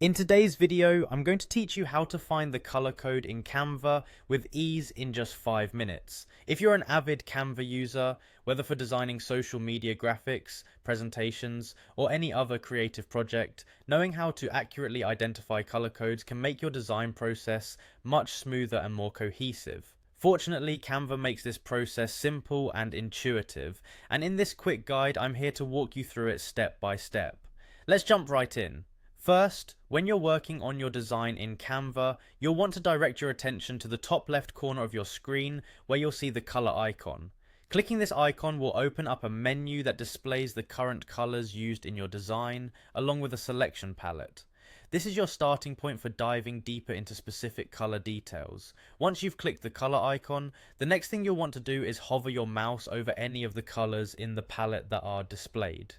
In today's video, I'm going to teach you how to find the color code in Canva with ease in just 5 minutes. If you're an avid Canva user, whether for designing social media graphics, presentations, or any other creative project, knowing how to accurately identify color codes can make your design process much smoother and more cohesive. Fortunately, Canva makes this process simple and intuitive, and in this quick guide, I'm here to walk you through it step by step. Let's jump right in. First, when you're working on your design in Canva, you'll want to direct your attention to the top left corner of your screen where you'll see the color icon. Clicking this icon will open up a menu that displays the current colors used in your design, along with a selection palette. This is your starting point for diving deeper into specific color details. Once you've clicked the color icon, the next thing you'll want to do is hover your mouse over any of the colors in the palette that are displayed.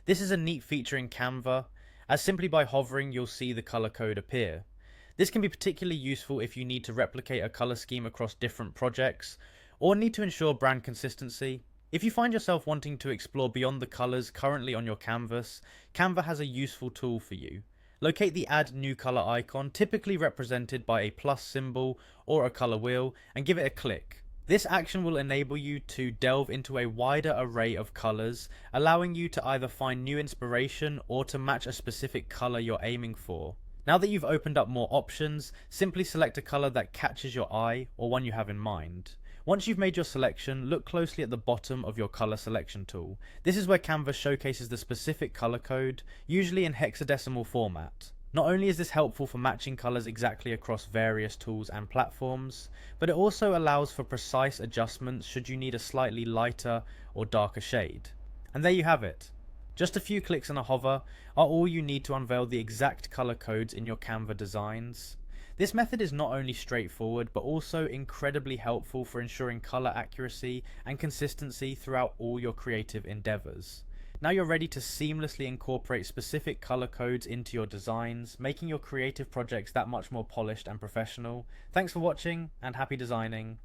This is a neat feature in Canva, as simply by hovering you'll see the color code appear. This can be particularly useful if you need to replicate a color scheme across different projects, or need to ensure brand consistency. If you find yourself wanting to explore beyond the colors currently on your canvas, Canva has a useful tool for you. Locate the Add New Color icon, typically represented by a plus symbol or a color wheel, and give it a click. This action will enable you to delve into a wider array of colors, allowing you to either find new inspiration or to match a specific color you're aiming for. Now that you've opened up more options, simply select a color that catches your eye or one you have in mind. Once you've made your selection, look closely at the bottom of your color selection tool. This is where Canva showcases the specific color code, usually in hexadecimal format. Not only is this helpful for matching colors exactly across various tools and platforms, but it also allows for precise adjustments should you need a slightly lighter or darker shade. And there you have it. Just a few clicks and a hover are all you need to unveil the exact color codes in your Canva designs. This method is not only straightforward, but also incredibly helpful for ensuring color accuracy and consistency throughout all your creative endeavors. Now you're ready to seamlessly incorporate specific color codes into your designs, making your creative projects that much more polished and professional. Thanks for watching, and happy designing.